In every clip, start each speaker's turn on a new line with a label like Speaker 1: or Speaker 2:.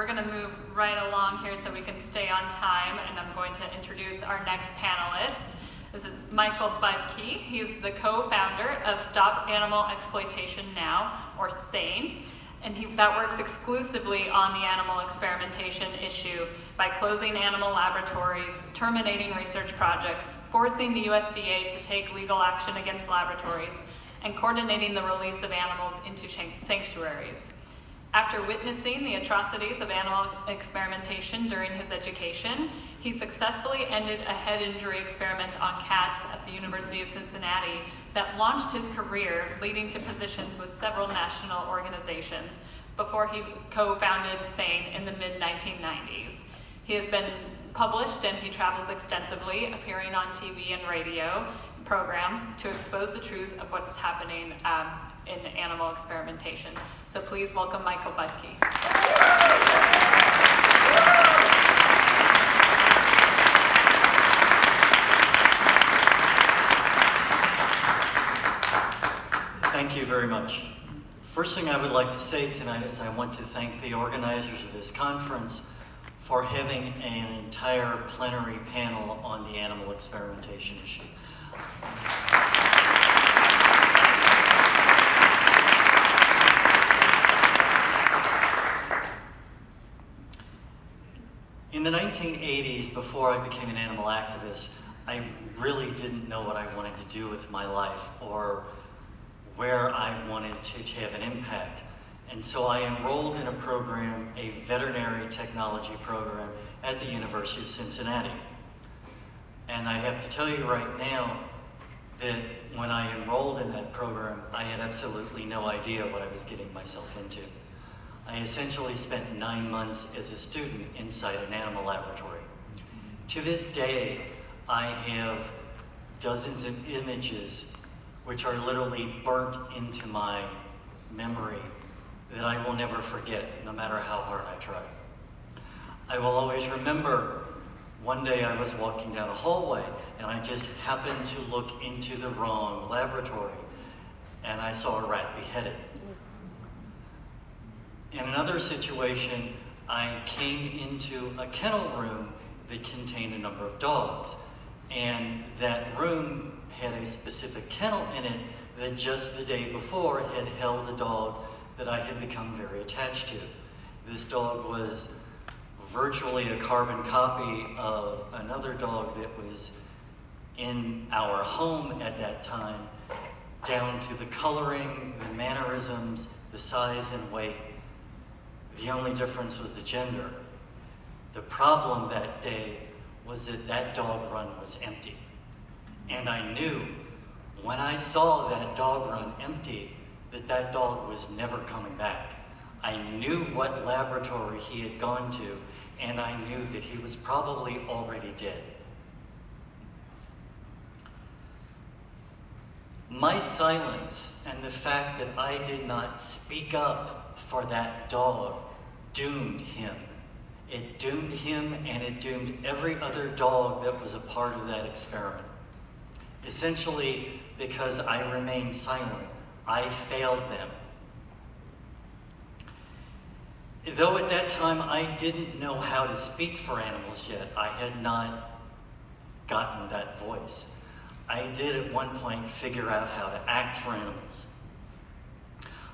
Speaker 1: we're going to move right along here so we can stay on time, and I'm going to introduce our next panelist. This is Michael Budkie. He's the co-founder of Stop Animal Exploitation Now, or SAEN, and that works exclusively on the animal experimentation issue by closing animal laboratories, terminating research projects, forcing the USDA to take legal action against laboratories, and coordinating the release of animals into sanctuaries. After witnessing the atrocities of animal experimentation during his education, he successfully ended a head injury experiment on cats at the University of Cincinnati that launched his career, leading to positions with several national organizations before he co-founded SAEN in the mid-1990s. He has been published and he travels extensively, appearing on TV and radio programs to expose the truth of what is happening in animal experimentation. So please welcome Michael Budkie.
Speaker 2: Thank you very much. First thing I would like to say tonight is I want to thank the organizers of this conference for having an entire plenary panel on the animal experimentation issue. In the 1980s, before I became an animal activist, I really didn't know what I wanted to do with my life or where I wanted to have an impact. And so I enrolled in a program, a veterinary technology program at the University of Cincinnati. And I have to tell you right now that when I enrolled in that program, I had absolutely no idea what I was getting myself into. I essentially spent 9 months as a student inside an animal laboratory. To this day, I have dozens of images which are literally burnt into my memory that I will never forget, no matter how hard I try. I will always remember one day I was walking down a hallway and I just happened to look into the wrong laboratory and I saw a rat beheaded. In another situation, I came into a kennel room that contained a number of dogs, and that room had a specific kennel in it that just the day before had held a dog that I had become very attached to. This dog was virtually a carbon copy of another dog that was in our home at that time, down to the coloring, the mannerisms, the size and weight. The only difference was the gender. The problem that day was that that dog run was empty. And I knew when I saw that dog run empty that that dog was never coming back. I knew what laboratory he had gone to, and I knew that he was probably already dead. My silence and the fact that I did not speak up for that dog doomed him. It doomed him and it doomed every other dog that was a part of that experiment. Essentially, because I remained silent, I failed them. Though at that time I didn't know how to speak for animals yet, I had not gotten that voice. I did at one point figure out how to act for animals.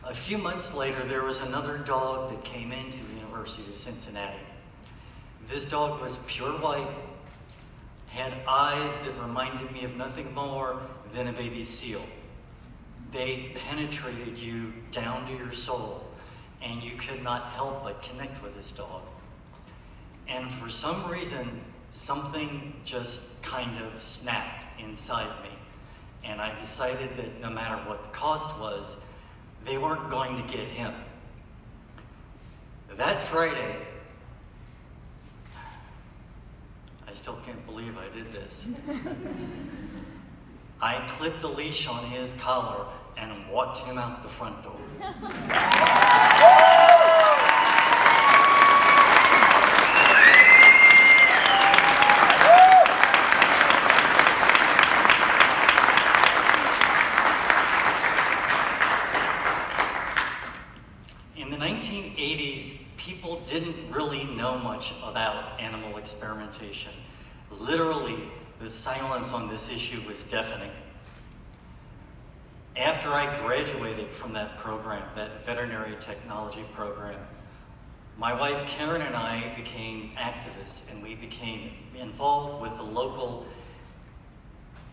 Speaker 2: A few months later, there was another dog that came into the University of Cincinnati. This dog was pure white, had eyes that reminded me of nothing more than a baby seal. They penetrated you down to your soul, and you could not help but connect with this dog. And for some reason, something just kind of snapped inside me. And I decided that no matter what the cost was, they weren't going to get him. That Friday, I still can't believe I did this. I clipped a leash on his collar and walked him out the front door. people didn't really know much about animal experimentation. Literally, the silence on this issue was deafening. After I graduated from that program, that veterinary technology program, my wife Karen and I became activists, and we became involved with the local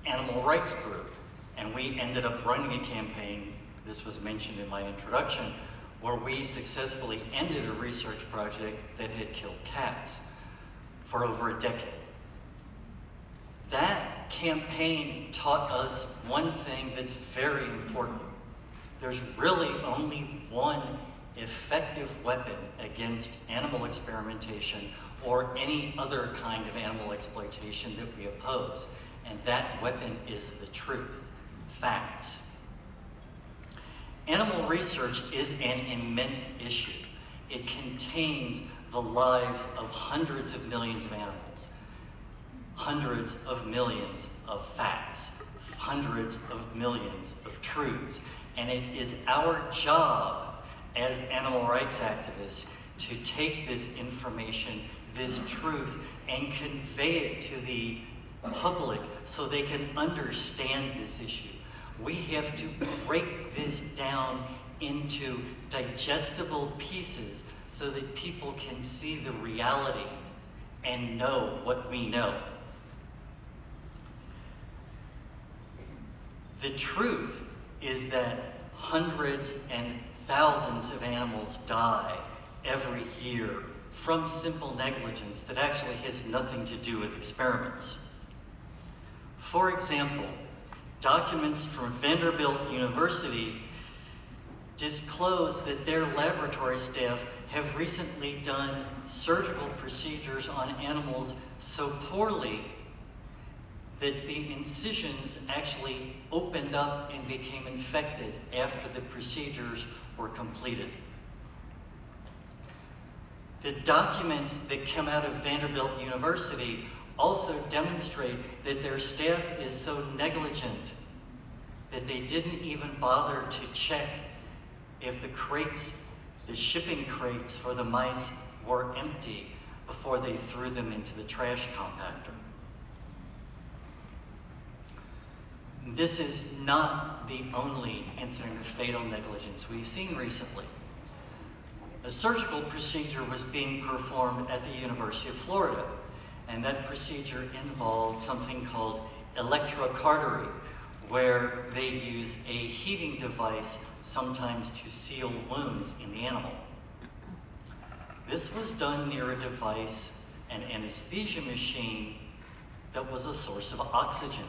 Speaker 2: animal rights group. And we ended up running a campaign, this was mentioned in my introduction, where we successfully ended a research project that had killed cats for over a decade. That campaign taught us one thing that's very important. There's really only one effective weapon against animal experimentation or any other kind of animal exploitation that we oppose, and that weapon is the truth, facts. Animal research is an immense issue. It contains the lives of hundreds of millions of animals, hundreds of millions of facts, hundreds of millions of truths, and it is our job as animal rights activists to take this information, this truth, and convey it to the public so they can understand this issue. We have to break this down into digestible pieces so that people can see the reality and know what we know. The truth is that hundreds and thousands of animals die every year from simple negligence that actually has nothing to do with experiments. For example, documents from Vanderbilt University disclose that their laboratory staff have recently done surgical procedures on animals so poorly that the incisions actually opened up and became infected after the procedures were completed. The documents that come out of Vanderbilt University also demonstrate that their staff is so negligent that they didn't even bother to check if the crates, the shipping crates for the mice were empty before they threw them into the trash compactor. This is not the only incident of fatal negligence we've seen recently. A surgical procedure was being performed at the University of Florida, and that procedure involved something called electrocautery, where they use a heating device sometimes to seal wounds in the animal. This was done near a device, an anesthesia machine, that was a source of oxygen.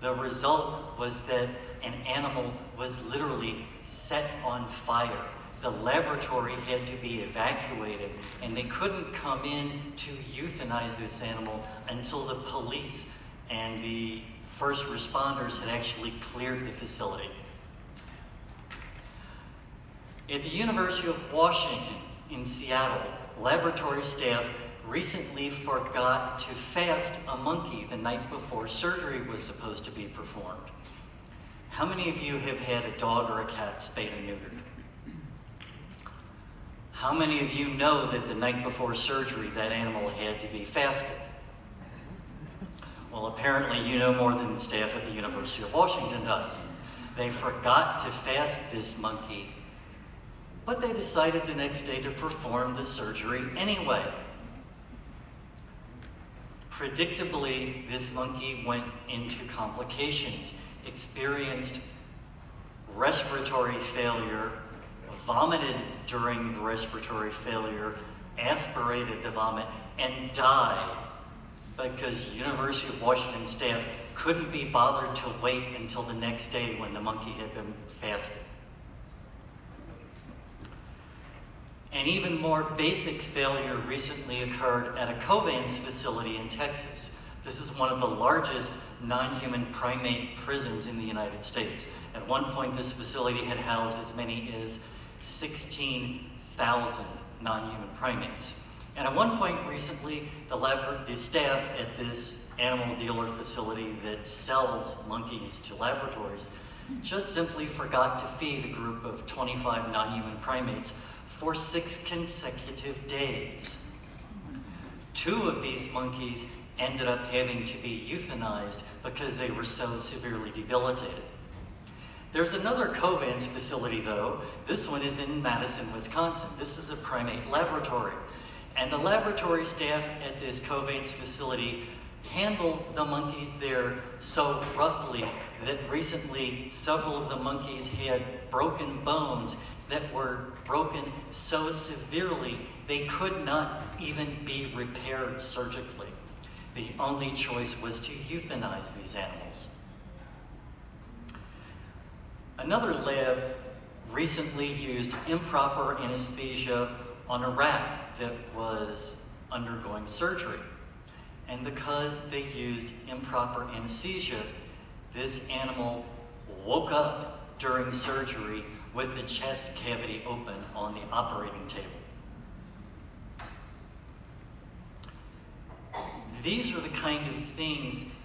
Speaker 2: The result was that an animal was literally set on fire. The laboratory had to be evacuated, and they couldn't come in to euthanize this animal until the police and the first responders had actually cleared the facility. At the University of Washington in Seattle, laboratory staff recently forgot to fast a monkey the night before surgery was supposed to be performed. How many of you have had a dog or a cat spayed or neutered? How many of you know that the night before surgery that animal had to be fasted? Well, apparently you know more than the staff at the University of Washington does. They forgot to fast this monkey, but they decided the next day to perform the surgery anyway. Predictably, this monkey went into complications, experienced respiratory failure, vomited during the respiratory failure, aspirated the vomit, and died because University of Washington staff couldn't be bothered to wait until the next day when the monkey had been fasted. An even more basic failure recently occurred at a Covance facility in Texas. This is one of the largest non-human primate prisons in the United States. At one point, this facility had housed as many as 16,000 non-human primates. And at one point recently, the staff at this animal dealer facility that sells monkeys to laboratories just simply forgot to feed a group of 25 non-human primates for 6 consecutive days. 2 of these monkeys ended up having to be euthanized because they were so severely debilitated. There's another Covance facility though. This one is in Madison, Wisconsin. This is a primate laboratory. And the laboratory staff at this Covance facility handled the monkeys there so roughly that recently several of the monkeys had broken bones that were broken so severely they could not even be repaired surgically. The only choice was to euthanize these animals. Another lab recently used improper anesthesia on a rat that was undergoing surgery. And because they used improper anesthesia, this animal woke up during surgery with the chest cavity open on the operating table. These are the kind of things,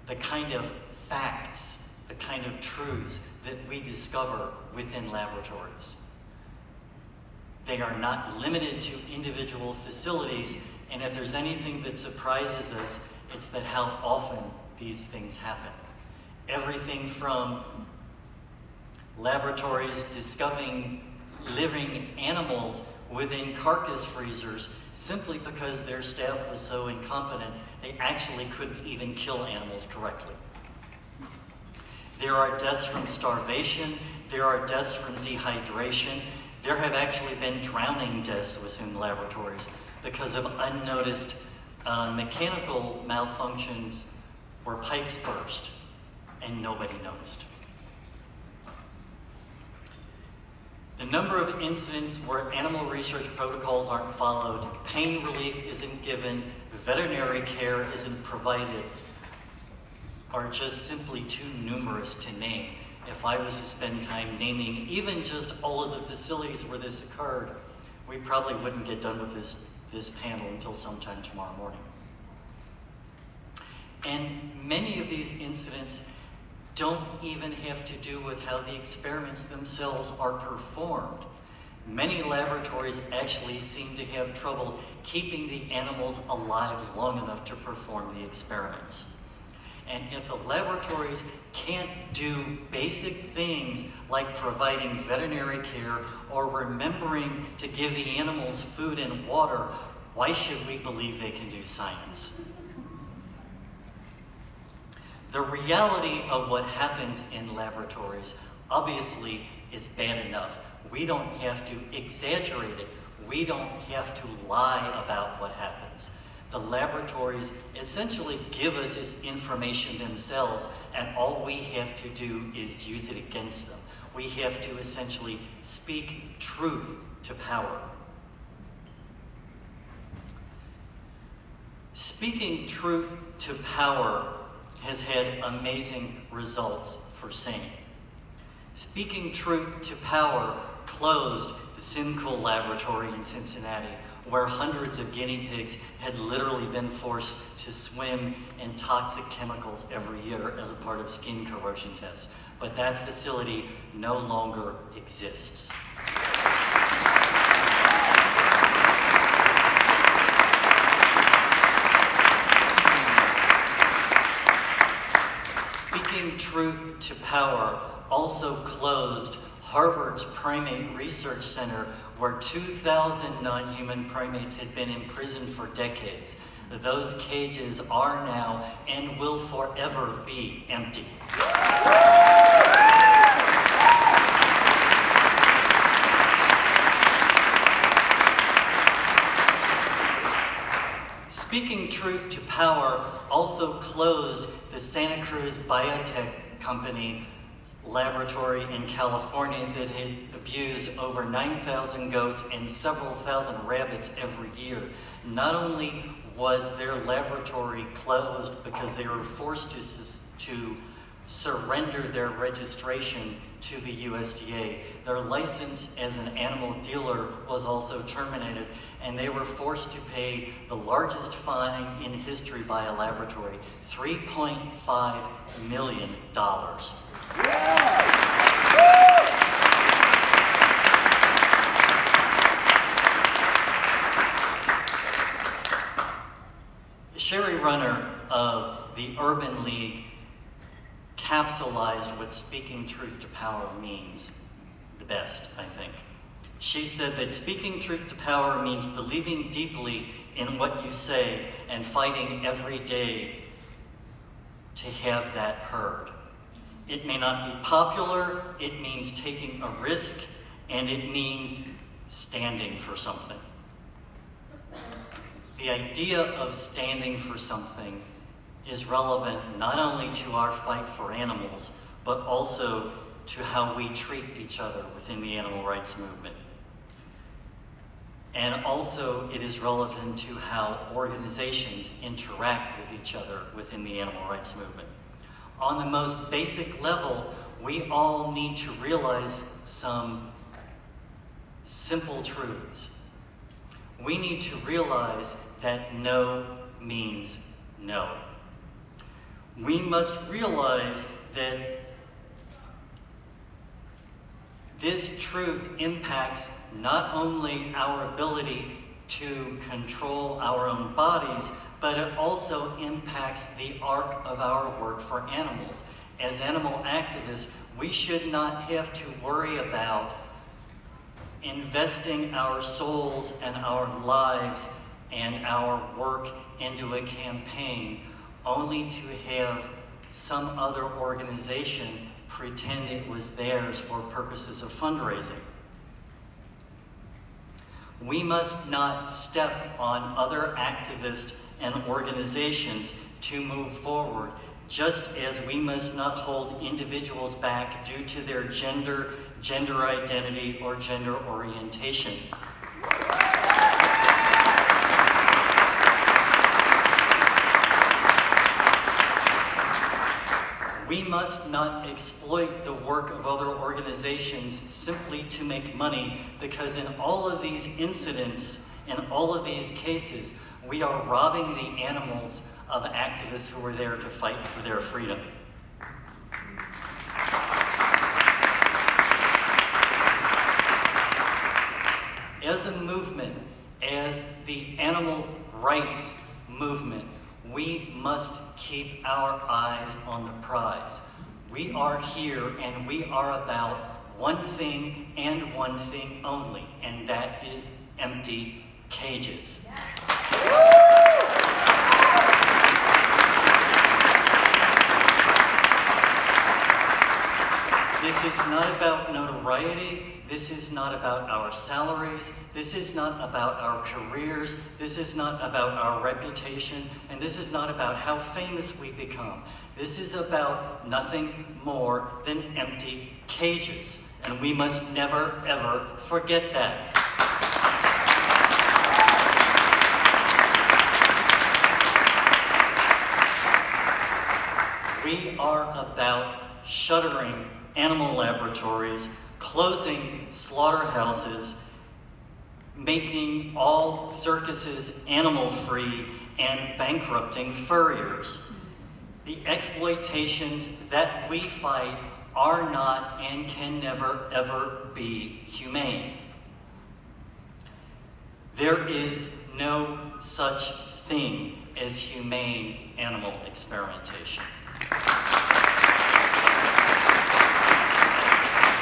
Speaker 2: the kind of facts, the kind of truths that we discover within laboratories. They are not limited to individual facilities, and if there's anything that surprises us, it's that how often these things happen. Everything from laboratories discovering living animals within carcass freezers simply because their staff was so incompetent they actually couldn't even kill animals correctly. There are deaths from starvation, there are deaths from dehydration, there have actually been drowning deaths within laboratories because of unnoticed mechanical malfunctions where pipes burst and nobody noticed. The number of incidents where animal research protocols aren't followed, pain relief isn't given, veterinary care isn't provided, are just simply too numerous to name. If I was to spend time naming even just all of the facilities where this occurred, we probably wouldn't get done with this panel until sometime tomorrow morning. And many of these incidents don't even have to do with how the experiments themselves are performed. Many laboratories actually seem to have trouble keeping the animals alive long enough to perform the experiments. And if the laboratories can't do basic things like providing veterinary care or remembering to give the animals food and water, why should we believe they can do science? The reality of what happens in laboratories obviously is bad enough. We don't have to exaggerate it. We don't have to lie about what happens. The laboratories essentially give us this information themselves, and all we have to do is use it against them. We have to essentially speak truth to power. Speaking truth to power has had amazing results for SAEN. Speaking Truth to Power closed the Simcoe laboratory in Cincinnati, where hundreds of guinea pigs had literally been forced to swim in toxic chemicals every year as a part of skin corrosion tests. But that facility no longer exists. Speaking Truth to Power also closed Harvard's Primate Research Center, where 2,000 non-human primates had been imprisoned for decades. Those cages are now and will forever be empty. Speaking Truth to Power also closed the Santa Cruz Biotech Company laboratory in California that had abused over 9,000 goats and several thousand rabbits every year. Not only was their laboratory closed because they were forced to surrender their registration to the USDA, their license as an animal dealer was also terminated, and they were forced to pay the largest fine in history by a laboratory, $3.5 million. runner of the Urban League capsulized what speaking truth to power means the best, I think. She said that speaking truth to power means believing deeply in what you say and fighting every day to have that heard. It may not be popular, it means taking a risk, and it means standing for something. The idea of standing for something is relevant not only to our fight for animals, but also to how we treat each other within the animal rights movement. And also it is relevant to how organizations interact with each other within the animal rights movement. On the most basic level, we all need to realize some simple truths. We need to realize that no means no. We must realize that this truth impacts not only our ability to control our own bodies, but it also impacts the arc of our work for animals. As animal activists, we should not have to worry about investing our souls and our lives and our work into a campaign only to have some other organization pretend it was theirs for purposes of fundraising. We must not step on other activists and organizations to move forward, just as we must not hold individuals back due to their gender, gender identity, or gender orientation. We must not exploit the work of other organizations simply to make money, because in all of these incidents, in all of these cases, we are robbing the animals of activists who are there to fight for their freedom. As a movement, as the animal rights movement, we must keep our eyes on the prize. We are here and we are about one thing and one thing only, and that is empty cages. This is not about notoriety. This is not about our salaries. This is not about our careers. This is not about our reputation. And this is not about how famous we become. This is about nothing more than empty cages. And we must never, ever forget that. We are about shuttering animal laboratories, closing slaughterhouses, making all circuses animal-free, and bankrupting furriers. The exploitations that we fight are not and can never, ever be humane. There is no such thing as humane animal experimentation.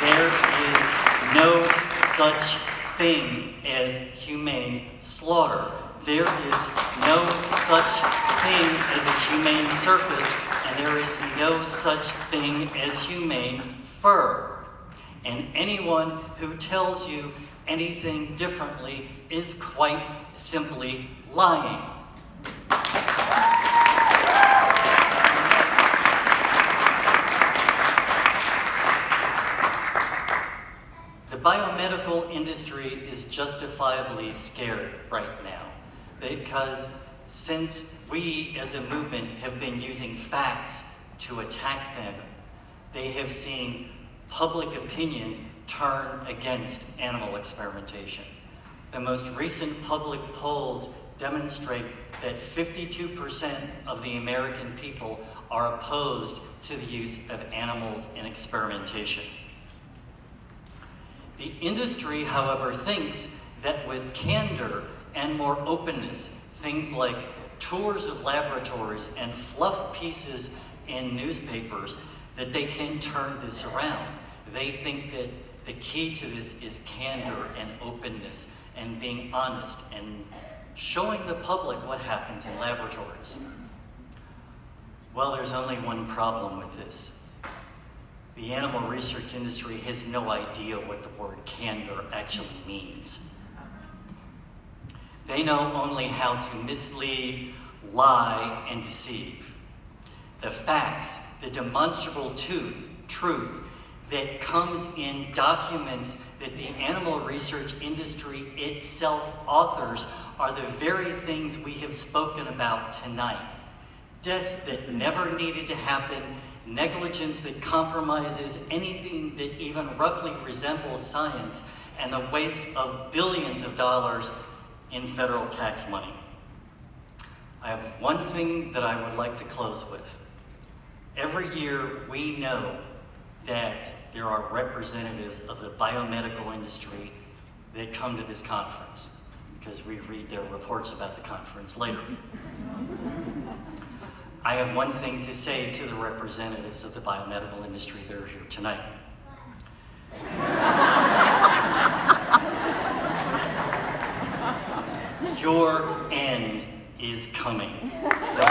Speaker 2: There is no such thing as humane slaughter. There is no such thing as a humane circus, and there is no such thing as humane fur. And anyone who tells you anything differently is quite simply lying. The biomedical industry is justifiably scared right now, because since we as a movement have been using facts to attack them, they have seen public opinion turn against animal experimentation. The most recent public polls demonstrate that 52% of the American people are opposed to the use of animals in experimentation. The industry, however, thinks that with candor and more openness, things like tours of laboratories and fluff pieces in newspapers that they can turn this around. They think that the key to this is candor and openness and being honest and showing the public what happens in laboratories. Well, there's only one problem with this. The animal research industry has no idea what the word candor actually means. They know only how to mislead, lie, and deceive. The facts, the demonstrable truth that comes in documents that the animal research industry itself authors are the very things we have spoken about tonight. Deaths that never needed to happen, negligence that compromises anything that even roughly resembles science, and the waste of billions of dollars in federal tax money. I have one thing that I would like to close with. Every year we know that there are representatives of the biomedical industry that come to this conference, because we read their reports about the conference later. I have one thing to say to the representatives of the biomedical industry that are here tonight. Your end is coming. The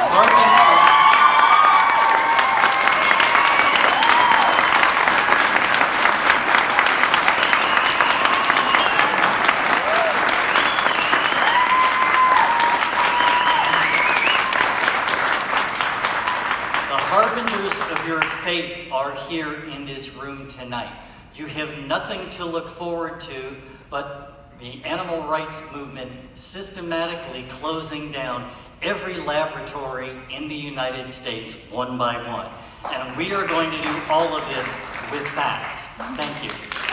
Speaker 2: harbingers of your fate are here in this room tonight. You have nothing to look forward to but the animal rights movement systematically closing down every laboratory in the United States one by one. And we are going to do all of this with facts. Thank you.